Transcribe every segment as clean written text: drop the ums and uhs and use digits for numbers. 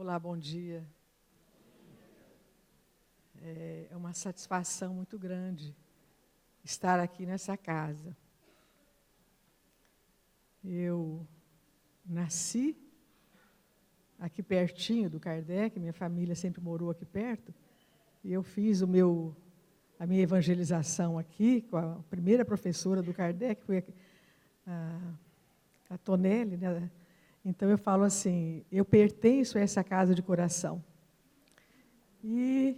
Olá, bom dia. É uma satisfação muito grande estar aqui nessa casa. Eu nasci aqui pertinho do Kardec, minha família sempre morou aqui perto, e eu fiz a minha evangelização aqui com a primeira professora do Kardec, foi a Tonelli, né? Então eu falo assim, eu pertenço a essa casa de coração. E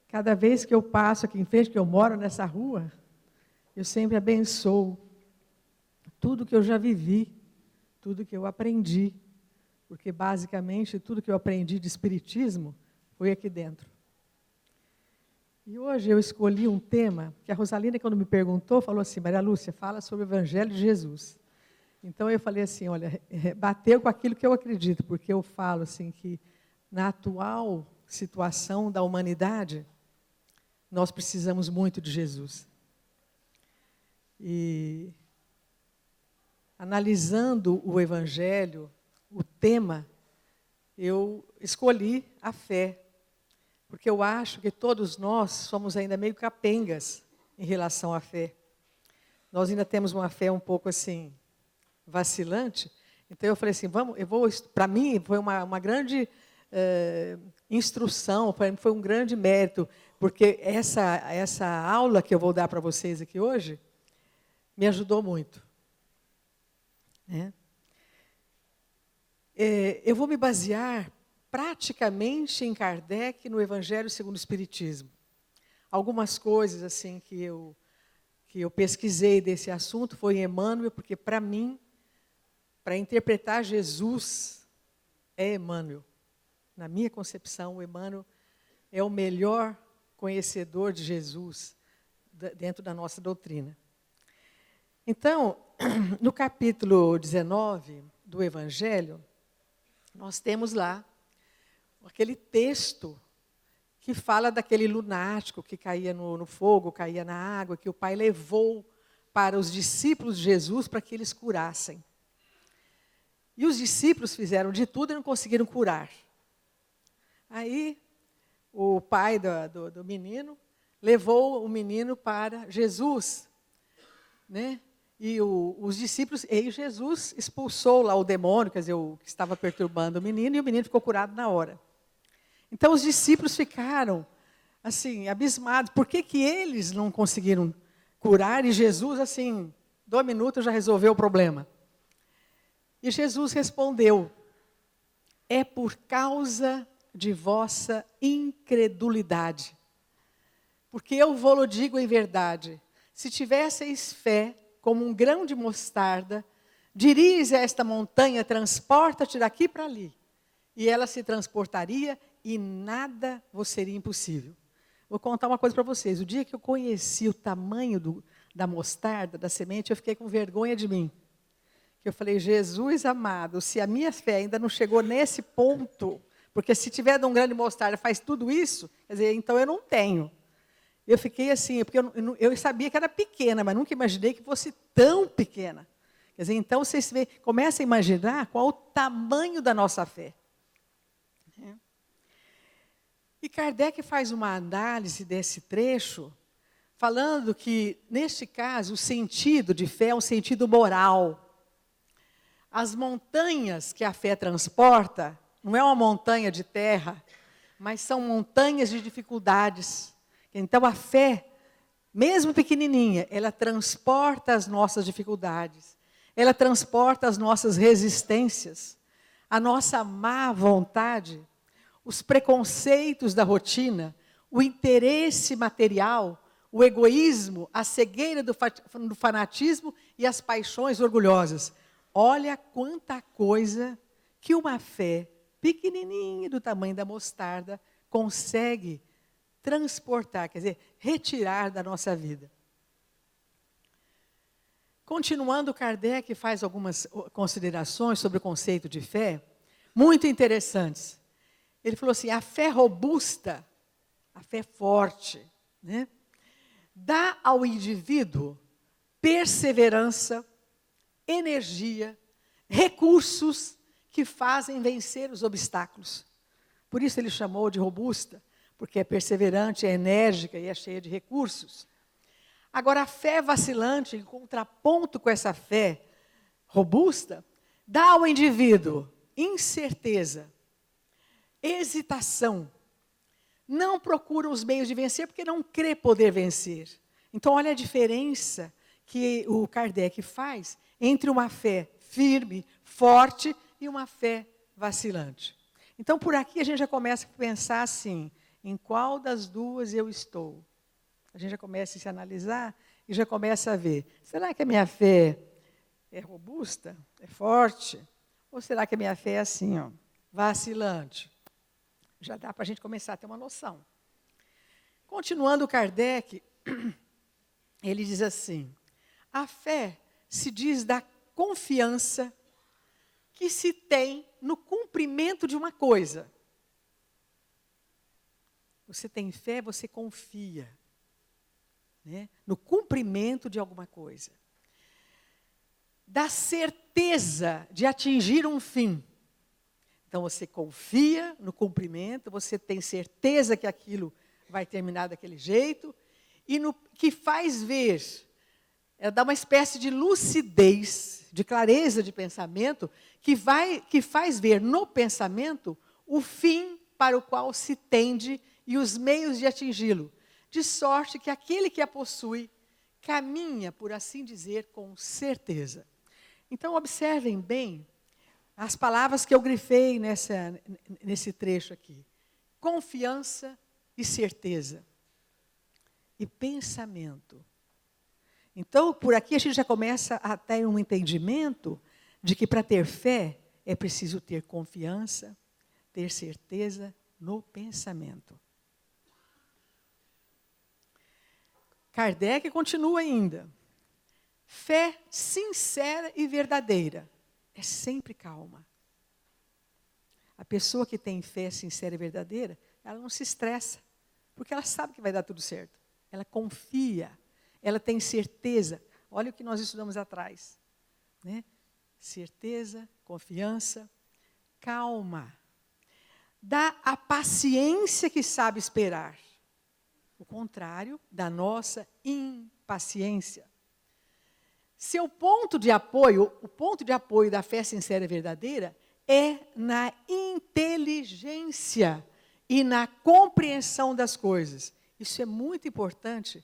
cada vez que eu passo aqui em frente, que eu moro nessa rua, eu sempre abençoo tudo que eu já vivi, tudo que eu aprendi, porque basicamente tudo que eu aprendi de espiritismo foi aqui dentro. E hoje eu escolhi um tema que a Rosalina, quando me perguntou, falou assim, Maria Lúcia, fala sobre o Evangelho de Jesus. Então eu falei assim, olha, bateu com aquilo que eu acredito, porque eu falo assim que na atual situação da humanidade, nós precisamos muito de Jesus. E analisando o Evangelho, o tema, eu escolhi a fé, porque eu acho que todos nós somos ainda meio capengas em relação à fé. Nós ainda temos uma fé um pouco assim, vacilante. Então eu falei assim, para mim foi uma grande instrução, foi um grande mérito, porque essa aula que eu vou dar para vocês aqui hoje, me ajudou muito. Eu vou me basear praticamente em Kardec, no Evangelho segundo o Espiritismo. Algumas coisas assim que eu pesquisei desse assunto foi em Emmanuel, porque para mim, para interpretar Jesus, é Emmanuel. Na minha concepção, o Emmanuel é o melhor conhecedor de Jesus dentro da nossa doutrina. Então, no capítulo 19 do Evangelho, nós temos lá aquele texto que fala daquele lunático que caía no fogo, caía na água, que o Pai levou para os discípulos de Jesus para que eles curassem. E os discípulos fizeram de tudo e não conseguiram curar. Aí, o pai do menino levou o menino para Jesus, né? E os discípulos, e Jesus expulsou lá o demônio, quer dizer, o que estava perturbando o menino, e o menino ficou curado na hora. Então, os discípulos ficaram, assim, abismados. Por que eles não conseguiram curar? E Jesus, assim, 2 minutos já resolveu o problema. E Jesus respondeu, é por causa de vossa incredulidade. Porque eu vou-lo digo em verdade, se tivesseis fé como um grão de mostarda, diríeis a esta montanha, transporta-te daqui para ali. E ela se transportaria e nada vos seria impossível. Vou contar uma coisa para vocês. O dia que eu conheci o tamanho da mostarda, da semente, eu fiquei com vergonha de mim. Eu falei, Jesus amado, se a minha fé ainda não chegou nesse ponto, porque se tiver de um grão de mostarda faz tudo isso, quer dizer, então eu não tenho. Eu fiquei assim, porque eu sabia que era pequena, mas nunca imaginei que fosse tão pequena. Quer dizer, então vocês começam a imaginar qual o tamanho da nossa fé. E Kardec faz uma análise desse trecho, falando que, neste caso, o sentido de fé é um sentido moral. As montanhas que a fé transporta, não é uma montanha de terra, mas são montanhas de dificuldades. Então, a fé, mesmo pequenininha, ela transporta as nossas dificuldades, ela transporta as nossas resistências, a nossa má vontade, os preconceitos da rotina, o interesse material, o egoísmo, a cegueira do fanatismo e as paixões orgulhosas. Olha quanta coisa que uma fé pequenininha do tamanho da mostarda consegue transportar, quer dizer, retirar da nossa vida. Continuando, Kardec faz algumas considerações sobre o conceito de fé, muito interessantes. Ele falou assim, a fé robusta, a fé forte, né, dá ao indivíduo perseverança, energia, recursos que fazem vencer os obstáculos. Por isso ele chamou de robusta, porque é perseverante, é enérgica e é cheia de recursos. Agora, a fé vacilante, em contraponto com essa fé robusta, dá ao indivíduo incerteza, hesitação, não procura os meios de vencer porque não crê poder vencer. Então, olha a diferença que o Kardec faz entre uma fé firme, forte e uma fé vacilante. Então, por aqui a gente já começa a pensar assim, em qual das duas eu estou? A gente já começa a se analisar e já começa a ver, será que a minha fé é robusta, é forte? Ou será que a minha fé é assim, ó, vacilante? Já dá para a gente começar a ter uma noção. Continuando Kardec, ele diz assim, a fé se diz da confiança que se tem no cumprimento de uma coisa. Você tem fé, você confia, né, no cumprimento de alguma coisa. Da certeza de atingir um fim. Então, você confia no cumprimento, você tem certeza que aquilo vai terminar daquele jeito, e no que faz ver, dá uma espécie de lucidez, de clareza de pensamento, que faz ver no pensamento o fim para o qual se tende e os meios de atingi-lo, de sorte que aquele que a possui caminha, por assim dizer, com certeza. Então, observem bem as palavras que eu grifei nesse trecho aqui. Confiança e certeza. E pensamento. Então, por aqui a gente já começa a ter um entendimento de que para ter fé é preciso ter confiança, ter certeza no pensamento. Kardec continua ainda. Fé sincera e verdadeira é sempre calma. A pessoa que tem fé sincera e verdadeira, ela não se estressa, porque ela sabe que vai dar tudo certo. Ela confia, ela tem certeza. Olha o que nós estudamos atrás, né? Certeza, confiança, calma. Dá a paciência que sabe esperar. O contrário da nossa impaciência. Seu ponto de apoio, o ponto de apoio da fé sincera e verdadeira é na inteligência e na compreensão das coisas. Isso é muito importante,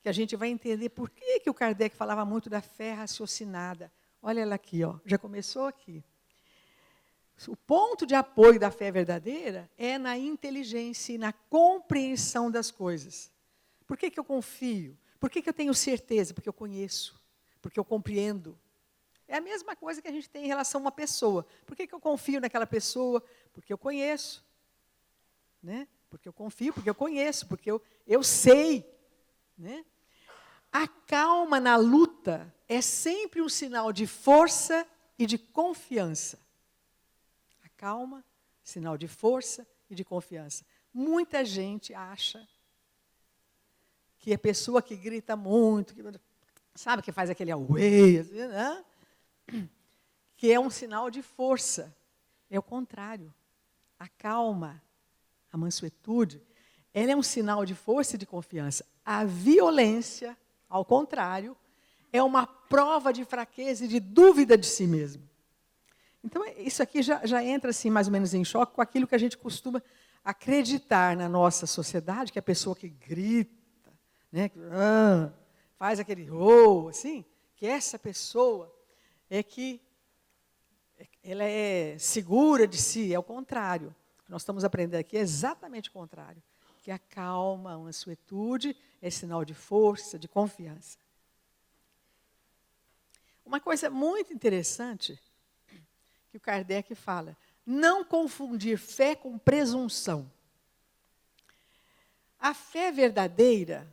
que a gente vai entender por que o Kardec falava muito da fé raciocinada. Olha ela aqui, ó, já começou aqui. O ponto de apoio da fé verdadeira é na inteligência e na compreensão das coisas. Por que eu confio? Por que eu tenho certeza? Porque eu conheço, porque eu compreendo. É a mesma coisa que a gente tem em relação a uma pessoa. Por que eu confio naquela pessoa? Porque eu conheço. Né? Porque eu confio, porque eu conheço, porque eu sei. Né? A calma na luta é sempre um sinal de força e de confiança. A calma, sinal de força e de confiança. Muita gente acha que a pessoa que grita muito, sabe, que faz aquele auê, assim, né? Que é um sinal de força. É o contrário. A calma, a mansuetude, ela é um sinal de força e de confiança. A violência, ao contrário, é uma prova de fraqueza e de dúvida de si mesmo. Então, isso aqui já entra assim, mais ou menos em choque com aquilo que a gente costuma acreditar na nossa sociedade, que a pessoa que grita, né, que, faz aquele assim, que essa pessoa é que ela é segura de si. É o contrário. O que nós estamos aprendendo aqui é exatamente o contrário. Que a calma, a mansuetude é sinal de força, de confiança. Uma coisa muito interessante que o Kardec fala, não confundir fé com presunção. A fé verdadeira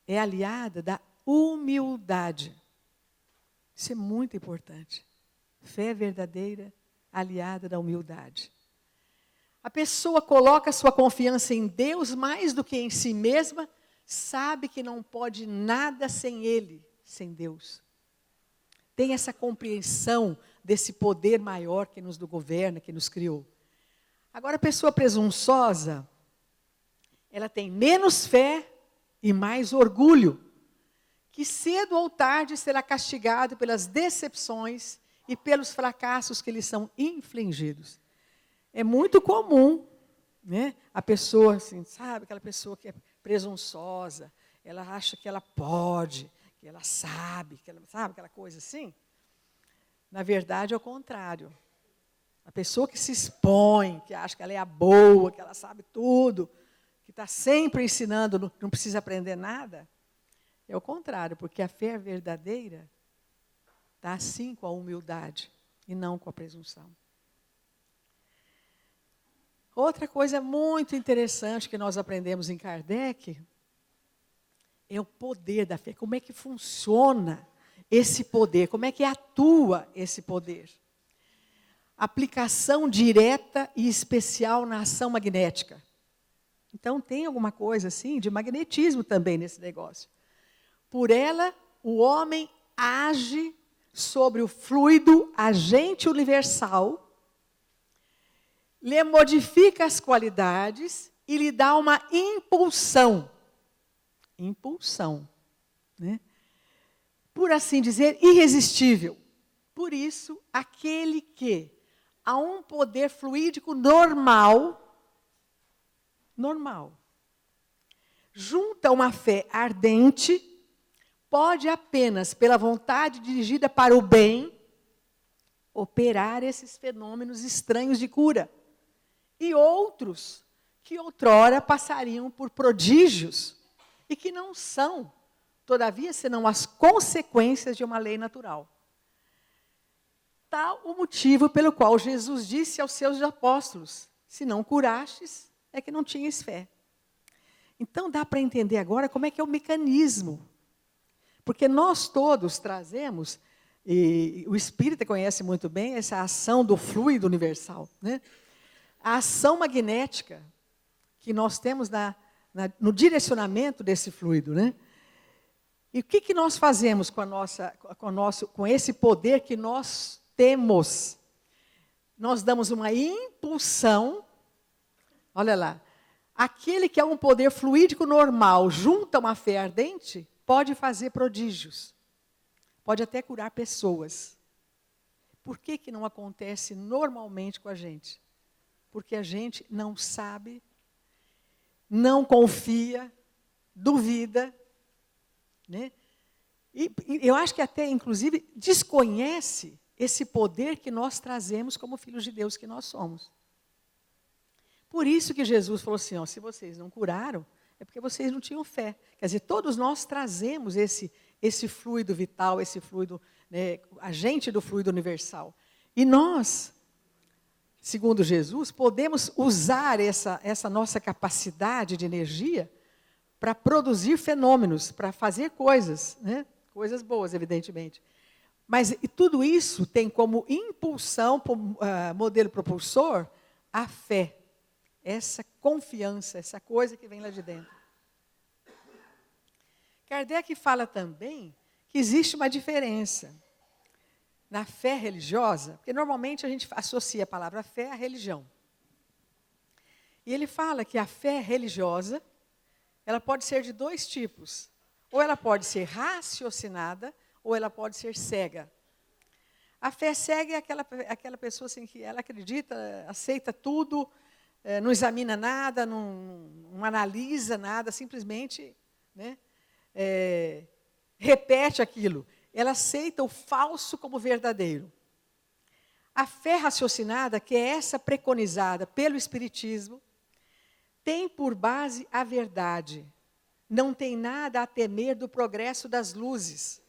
é aliada da humildade. Isso é muito importante. Fé verdadeira aliada da humildade. A pessoa coloca sua confiança em Deus mais do que em si mesma, sabe que não pode nada sem Ele, sem Deus. Tem essa compreensão desse poder maior que nos governa, que nos criou. Agora, a pessoa presunçosa, ela tem menos fé e mais orgulho, que cedo ou tarde será castigado pelas decepções e pelos fracassos que lhe são infligidos. É muito comum, né? A pessoa, assim, sabe, aquela pessoa que é presunçosa, ela acha que ela pode, que ela sabe, sabe aquela coisa assim? Na verdade, é o contrário. A pessoa que se expõe, que acha que ela é a boa, que ela sabe tudo, que está sempre ensinando, não precisa aprender nada, é o contrário, porque a fé verdadeira está assim com a humildade e não com a presunção. Outra coisa muito interessante que nós aprendemos em Kardec é o poder da fé. Como é que funciona esse poder? Como é que atua esse poder? Aplicação direta e especial na ação magnética. Então, tem alguma coisa assim de magnetismo também nesse negócio. Por ela, o homem age sobre o fluido agente universal, lhe modifica as qualidades e lhe dá uma impulsão. Impulsão, né? Por assim dizer, irresistível. Por isso, aquele que há um poder fluídico normal, junta uma fé ardente, pode apenas, pela vontade dirigida para o bem, operar esses fenômenos estranhos de cura. E outros que outrora passariam por prodígios e que não são, todavia, senão as consequências de uma lei natural. Tal o motivo pelo qual Jesus disse aos seus apóstolos: se não curastes, é que não tinhas fé. Então, dá para entender agora como é que é o mecanismo. Porque nós todos trazemos, e o espírita conhece muito bem essa ação do fluido universal, né? A ação magnética que nós temos no direcionamento desse fluido, né? E o que nós fazemos com esse poder que nós temos? Nós damos uma impulsão, olha lá, aquele que é um poder fluídico normal, junta uma fé ardente, pode fazer prodígios, pode até curar pessoas. Por que não acontece normalmente com a gente? Porque a gente não sabe, não confia, duvida, né? E eu acho que até, inclusive, desconhece esse poder que nós trazemos como filhos de Deus que nós somos. Por isso que Jesus falou assim, ó, se vocês não curaram, é porque vocês não tinham fé. Quer dizer, todos nós trazemos esse fluido vital, esse fluido, né, agente do fluido universal. E nós, segundo Jesus, podemos usar essa nossa capacidade de energia para produzir fenômenos, para fazer coisas, né? Coisas boas, evidentemente. Mas e tudo isso tem como impulsão, modelo propulsor, a fé. Essa confiança, essa coisa que vem lá de dentro. Kardec fala também que existe uma diferença na fé religiosa, porque normalmente a gente associa a palavra fé à religião. E ele fala que a fé religiosa, ela pode ser de dois tipos. Ou ela pode ser raciocinada, ou ela pode ser cega. A fé cega é aquela pessoa assim, que ela acredita, aceita tudo, não examina nada, não analisa nada, simplesmente, né, repete aquilo. Ela aceita o falso como verdadeiro. A fé raciocinada, que é essa preconizada pelo Espiritismo, tem por base a verdade. Não tem nada a temer do progresso das luzes.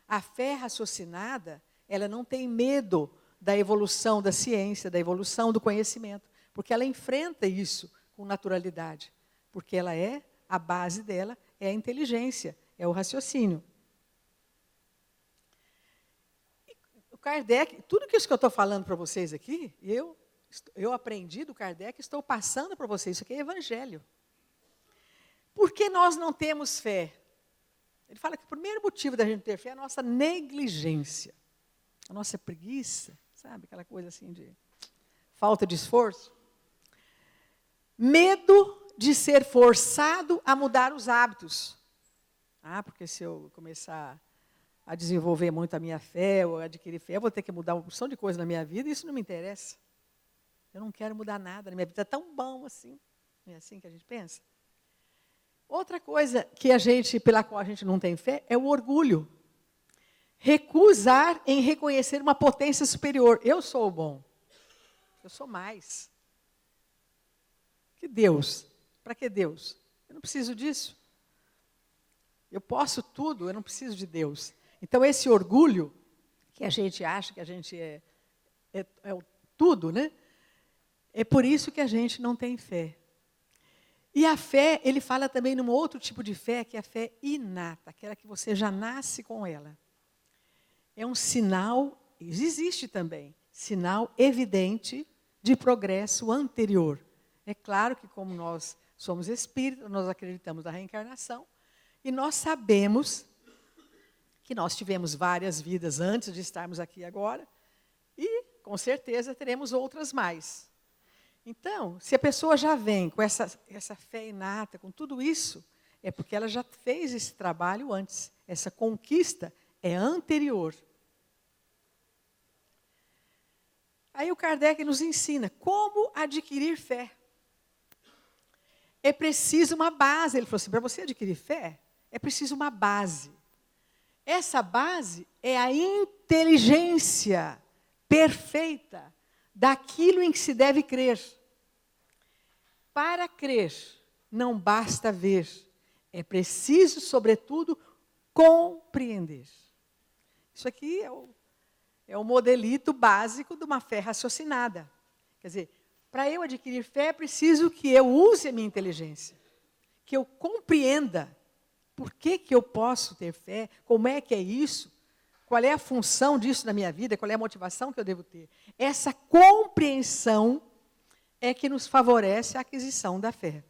A fé raciocinada, ela não tem medo da evolução da ciência, da evolução do conhecimento, porque ela enfrenta isso com naturalidade, porque a base dela é a inteligência, é o raciocínio. O Kardec, tudo isso que eu estou falando para vocês aqui, eu aprendi do Kardec, estou passando para vocês, isso aqui é evangelho. Por que nós não temos fé? Ele fala que o primeiro motivo da gente ter fé é a nossa negligência. a nossa preguiça, sabe? Aquela coisa assim de falta de esforço. Medo de ser forçado a mudar os hábitos. Porque se eu começar a desenvolver muito a minha fé, ou adquirir fé, eu vou ter que mudar uma porção de coisa na minha vida, e isso não me interessa. Eu não quero mudar nada, na minha vida é tão bom assim. Não é assim que a gente pensa? Outra coisa pela qual a gente não tem fé é o orgulho. Recusar em reconhecer uma potência superior. Eu sou o bom. Eu sou mais. Que Deus? Para que Deus? Eu não preciso disso. Eu posso tudo, eu não preciso de Deus. Então, esse orgulho, que a gente acha que a gente é o tudo, né? É por isso que a gente não tem fé. E a fé, ele fala também num outro tipo de fé, que é a fé inata, aquela que você já nasce com ela. É um sinal, existe também, sinal evidente de progresso anterior. É claro que, como nós somos espíritos, nós acreditamos na reencarnação, e nós sabemos que nós tivemos várias vidas antes de estarmos aqui agora, e, com certeza, teremos outras mais. Então, se a pessoa já vem com essa fé inata, com tudo isso, é porque ela já fez esse trabalho antes. Essa conquista é anterior. Aí o Kardec nos ensina como adquirir fé. É preciso uma base. Ele falou assim, para você adquirir fé, é preciso uma base. Essa base é a inteligência perfeita daquilo em que se deve crer. Para crer, não basta ver. É preciso, sobretudo, compreender. Isso aqui é o modelito básico de uma fé raciocinada. Quer dizer, para eu adquirir fé, é preciso que eu use a minha inteligência. Que eu compreenda por que eu posso ter fé, como é que é isso, qual é a função disso na minha vida, qual é a motivação que eu devo ter. Essa compreensão é que nos favorece a aquisição da fé.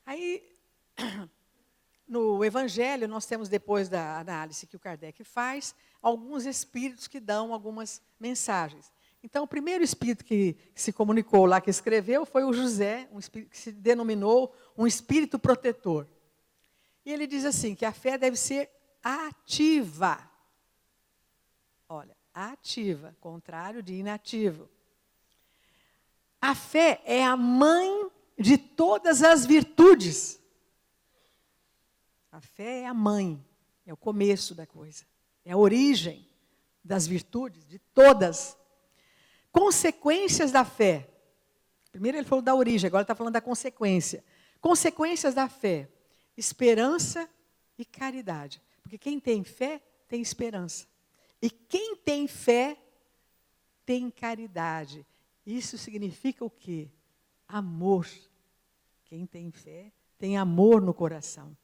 Aí, no Evangelho, nós temos, depois da análise que o Kardec faz, alguns espíritos que dão algumas mensagens. Então, o primeiro espírito que se comunicou lá, que escreveu, foi o José, um espírito que se denominou um espírito protetor. E ele diz assim, que a fé deve ser ativa. Olha, ativa, contrário de inativo. A fé é a mãe de todas as virtudes. A fé é a mãe, é o começo da coisa, é a origem das virtudes, de todas. Consequências da fé. Primeiro ele falou da origem, agora ele está falando da consequência. Consequências da fé, esperança e caridade. Porque quem tem fé, tem esperança. E quem tem fé, tem caridade. Isso significa o quê? Amor. Quem tem fé, tem amor no coração.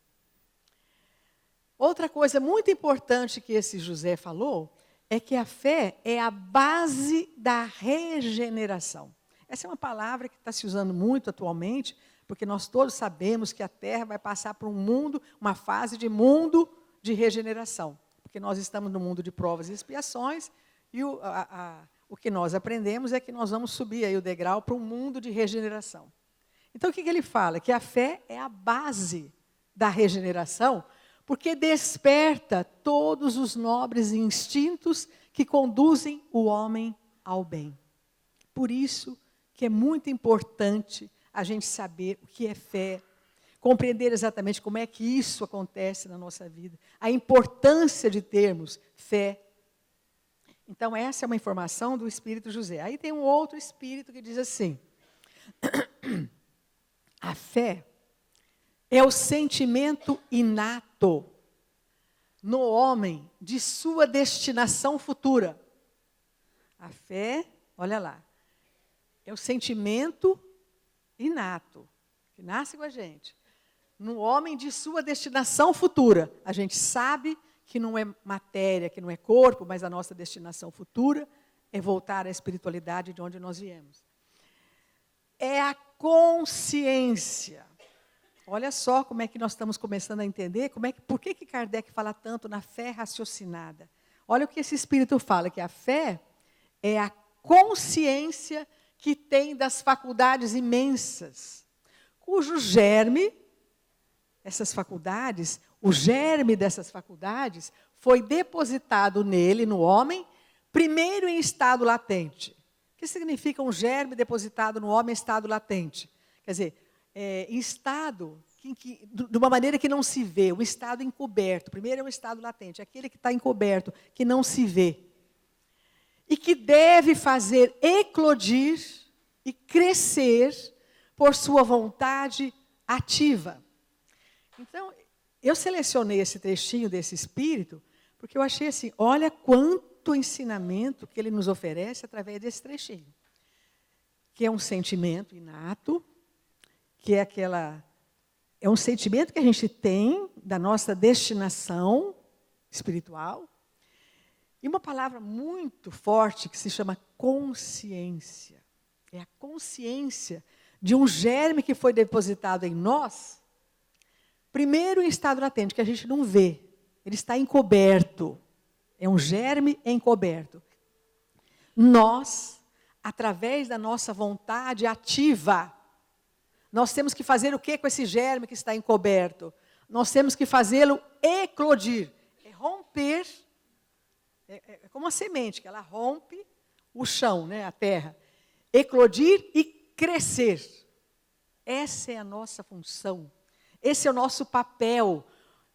Outra coisa muito importante que esse José falou é que a fé é a base da regeneração. Essa é uma palavra que está se usando muito atualmente, porque nós todos sabemos que a Terra vai passar por uma fase de mundo de regeneração. Porque nós estamos no mundo de provas e expiações, e o que nós aprendemos é que nós vamos subir aí o degrau para um mundo de regeneração. Então, o que ele fala? Que a fé é a base da regeneração, porque desperta todos os nobres instintos que conduzem o homem ao bem. Por isso que é muito importante a gente saber o que é fé, compreender exatamente como é que isso acontece na nossa vida, a importância de termos fé. Então, essa é uma informação do Espírito José. Aí tem um outro Espírito que diz assim, a fé é o sentimento inato no homem de sua destinação futura. A fé, olha lá, é o sentimento inato, que nasce com a gente, no homem de sua destinação futura. A gente sabe que não é matéria, que não é corpo, mas a nossa destinação futura é voltar à espiritualidade de onde nós viemos. É a consciência. Olha só como é que nós estamos começando a entender, por que Kardec fala tanto na fé raciocinada. Olha o que esse espírito fala, que a fé é a consciência que tem das faculdades imensas, cujo germe, essas faculdades, o germe dessas faculdades foi depositado nele, no homem, primeiro em estado latente. O que significa um germe depositado no homem em estado latente? Quer dizer, em estado, de uma maneira que não se vê, um estado encoberto. Primeiro é um estado latente, aquele que está encoberto, que não se vê. E que deve fazer eclodir e crescer por sua vontade ativa. Então, eu selecionei esse trechinho desse espírito, porque eu achei assim, olha quanto ensinamento que ele nos oferece através desse trechinho. Que é um sentimento inato, que é um sentimento que a gente tem da nossa destinação espiritual, e uma palavra muito forte que se chama consciência. É a consciência de um germe que foi depositado em nós, primeiro em estado latente, que a gente não vê, ele está encoberto, é um germe encoberto. Nós, através da nossa vontade ativa, nós temos que fazer o que com esse germe que está encoberto? Nós temos que fazê-lo eclodir, romper, é como uma semente, que ela rompe o chão, né, a terra. Eclodir e crescer. Essa é a nossa função, esse é o nosso papel.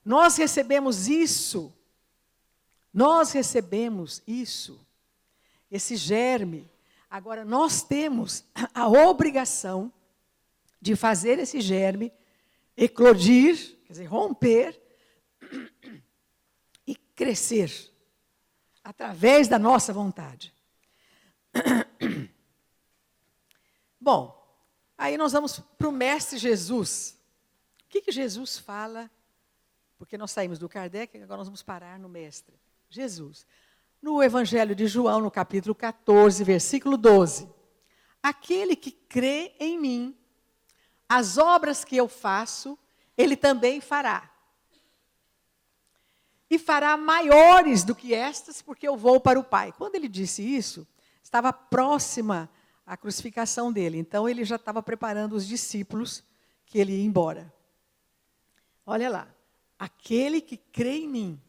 Nós recebemos isso, esse germe. Agora, nós temos a obrigação de fazer esse germe eclodir, quer dizer, romper e crescer através da nossa vontade. Bom, aí nós vamos para o Mestre Jesus. O que Jesus fala? Porque nós saímos do Kardec, agora nós vamos parar no Mestre Jesus. No Evangelho de João, no capítulo 14, versículo 12. Aquele que crê em mim, as obras que eu faço, ele também fará. E fará maiores do que estas, porque eu vou para o Pai. Quando ele disse isso, estava próxima à crucificação dele. Então, ele já estava preparando os discípulos que ele ia embora. Olha lá. Aquele que crê em mim.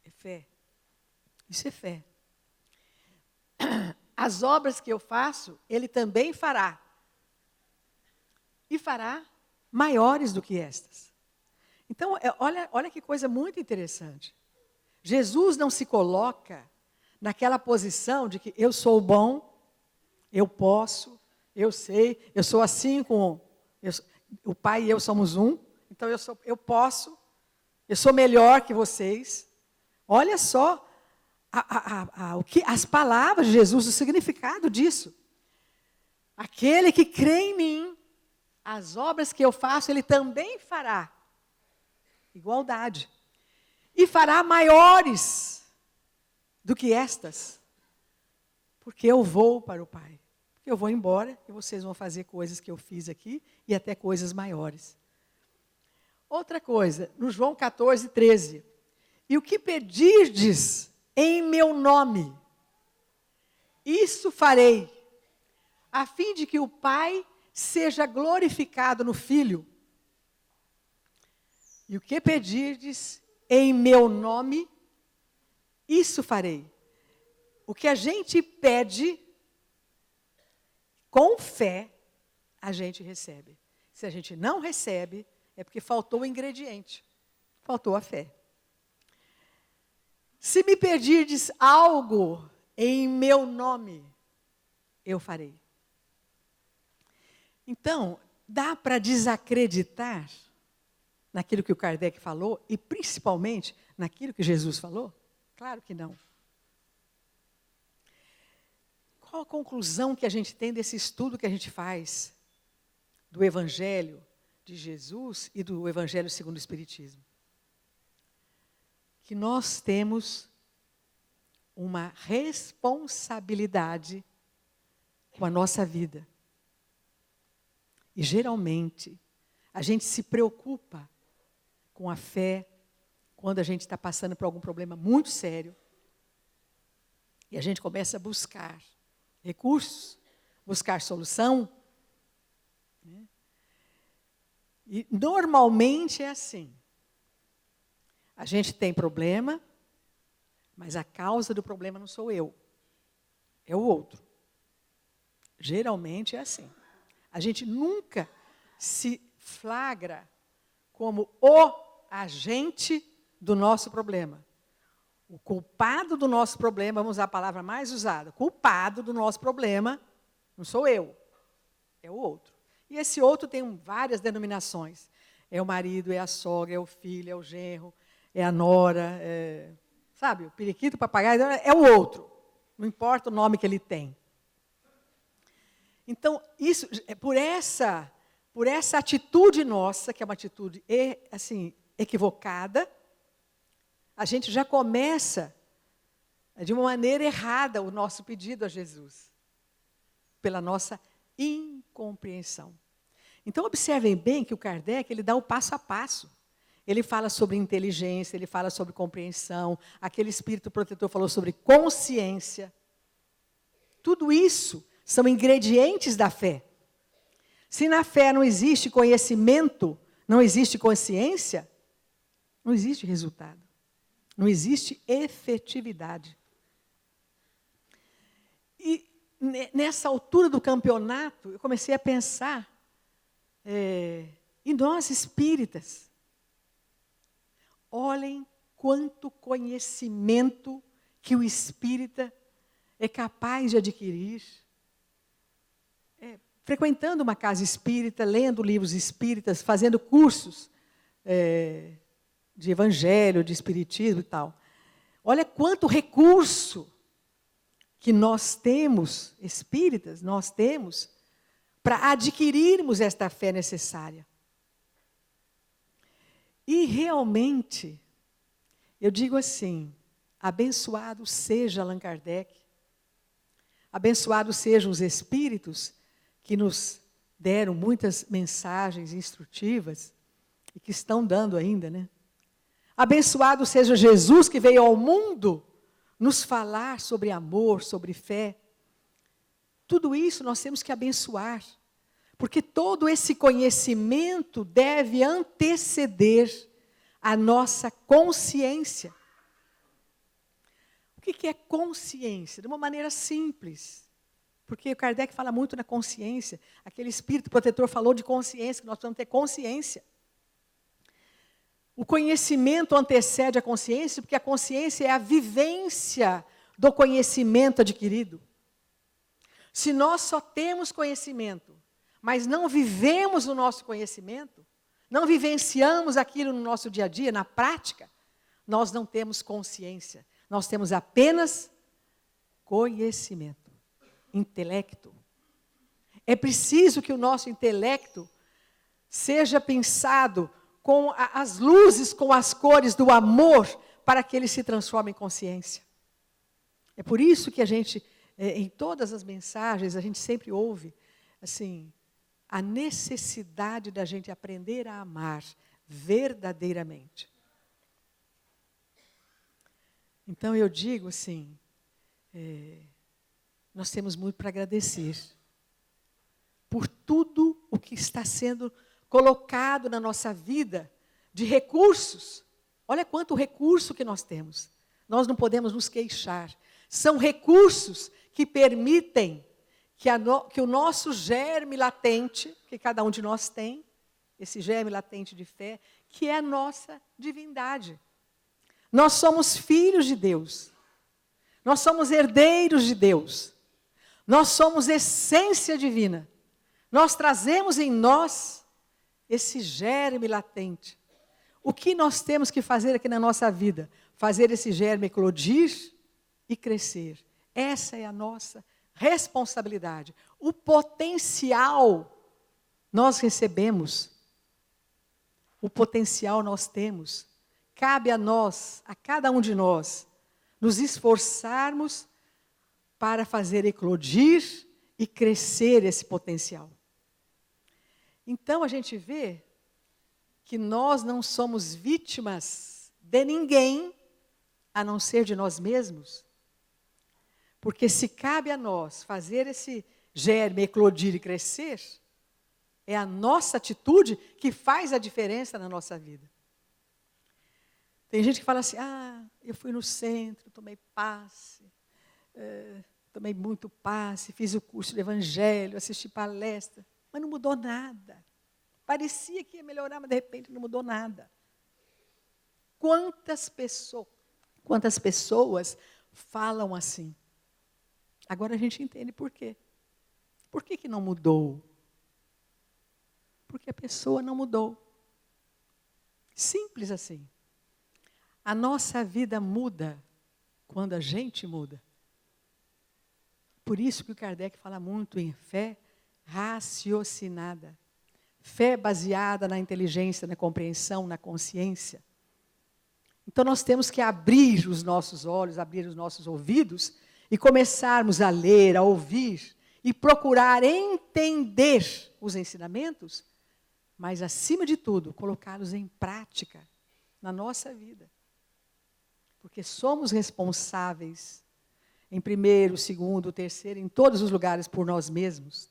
É fé. Isso é fé. As obras que eu faço, ele também fará. E fará maiores do que estas. Então, olha que coisa muito interessante. Jesus não se coloca naquela posição de que eu sou bom, eu posso, eu sei, eu sou assim o Pai e eu somos um, então eu posso, eu sou melhor que vocês. Olha só as palavras de Jesus, o significado disso. Aquele que crê em mim, as obras que eu faço, ele também fará. Igualdade. E fará maiores do que estas. Porque eu vou para o Pai. Porque eu vou embora e vocês vão fazer coisas que eu fiz aqui e até coisas maiores. Outra coisa, no João 14, 13. E o que pedirdes em meu nome, isso farei, a fim de que o Pai seja glorificado no Filho. E o que pedirdes em meu nome, isso farei. O que a gente pede, com fé, a gente recebe. Se a gente não recebe, é porque faltou o ingrediente. Faltou a fé. Se me pedirdes algo em meu nome, eu farei. Então, dá para desacreditar naquilo que o Kardec falou e principalmente naquilo que Jesus falou? Claro que não. Qual a conclusão que a gente tem desse estudo que a gente faz do Evangelho de Jesus e do Evangelho segundo o Espiritismo? Que nós temos uma responsabilidade com a nossa vida. E, geralmente, A gente se preocupa com a fé quando a gente está passando por algum problema muito sério. E a gente começa a buscar recursos, buscar solução. Né? E normalmente é assim. A gente tem problema, mas a causa do problema não sou eu, é o outro. Geralmente é assim. A gente nunca se flagra como o agente do nosso problema. O culpado do nosso problema, vamos usar a palavra mais usada, culpado do nosso problema, não sou eu, é o outro. E esse outro tem várias denominações. É o marido, é a sogra, é o filho, é o genro, é a nora, sabe, o periquito, o papagaio, é o outro. Não importa o nome que ele tem. Então, isso, por essa atitude nossa, que é uma atitude assim, equivocada, a gente já começa, de uma maneira errada, o nosso pedido a Jesus, pela nossa incompreensão. Então, observem bem que o Kardec ele dá o passo a passo. Ele fala sobre inteligência, ele fala sobre compreensão, aquele espírito protetor falou sobre consciência. Tudo isso são ingredientes da fé. Se na fé não existe conhecimento, não existe consciência, não existe resultado. Não existe efetividade. E nessa altura do campeonato, eu comecei a pensar em nós espíritas. Olhem quanto conhecimento que o espírita é capaz de adquirir. Frequentando uma casa espírita, lendo livros espíritas, fazendo cursos de evangelho, de espiritismo e tal. Olha quanto recurso que nós temos, espíritas, nós temos, para adquirirmos esta fé necessária. E realmente, eu digo assim, abençoado seja Allan Kardec, abençoados sejam os espíritos que nos deram muitas mensagens instrutivas e que estão dando ainda, né? Abençoado seja Jesus que veio ao mundo nos falar sobre amor, sobre fé. Tudo isso nós temos que abençoar, porque todo esse conhecimento deve anteceder a nossa consciência. O que é consciência? De uma maneira simples. Porque o Kardec fala muito na consciência. Aquele espírito protetor falou de consciência, que nós precisamos ter consciência. O conhecimento antecede a consciência, porque a consciência é a vivência do conhecimento adquirido. Se nós só temos conhecimento, mas não vivemos o nosso conhecimento, não vivenciamos aquilo no nosso dia a dia, na prática, nós não temos consciência. Nós temos apenas conhecimento, intelecto. É preciso que o nosso intelecto seja pensado com as luzes, com as cores do amor, para que ele se transforme em consciência. É por isso que a gente, em todas as mensagens, a gente sempre ouve, assim, a necessidade da gente aprender a amar verdadeiramente. Então, eu digo assim, nós temos muito para agradecer por tudo o que está sendo colocado na nossa vida de recursos. Olha quanto recurso que nós temos. Nós não podemos nos queixar. São recursos que permitem que o nosso germe latente, que cada um de nós tem, esse germe latente de fé, que é a nossa divindade. Nós somos filhos de Deus. Nós somos herdeiros de Deus. Nós somos essência divina. Nós trazemos em nós esse germe latente. O que nós temos que fazer aqui na nossa vida? Fazer esse germe eclodir e crescer. Essa é a nossa responsabilidade. O potencial nós recebemos. O potencial nós temos. Cabe a nós, a cada um de nós, nos esforçarmos para fazer eclodir e crescer esse potencial. Então, a gente vê que nós não somos vítimas de ninguém, a não ser de nós mesmos. Porque se cabe a nós fazer esse germe eclodir e crescer, é a nossa atitude que faz a diferença na nossa vida. Tem gente que fala assim, eu fui no centro, tomei passe, tomei muito passe, fiz o curso de evangelho, assisti palestra, mas não mudou nada. Parecia que ia melhorar, mas de repente não mudou nada. Quantas pessoas falam assim? Agora a gente entende por quê. Por que não mudou? Porque a pessoa não mudou. Simples assim. A nossa vida muda quando a gente muda. Por isso que o Kardec fala muito em fé raciocinada. Fé baseada na inteligência, na compreensão, na consciência. Então nós temos que abrir os nossos olhos, abrir os nossos ouvidos e começarmos a ler, a ouvir e procurar entender os ensinamentos, mas acima de tudo, colocá-los em prática na nossa vida. Porque somos responsáveis em primeiro, segundo, terceiro, em todos os lugares por nós mesmos.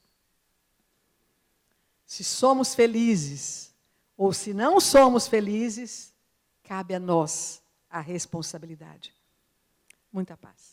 Se somos felizes ou se não somos felizes, cabe a nós a responsabilidade. Muita paz.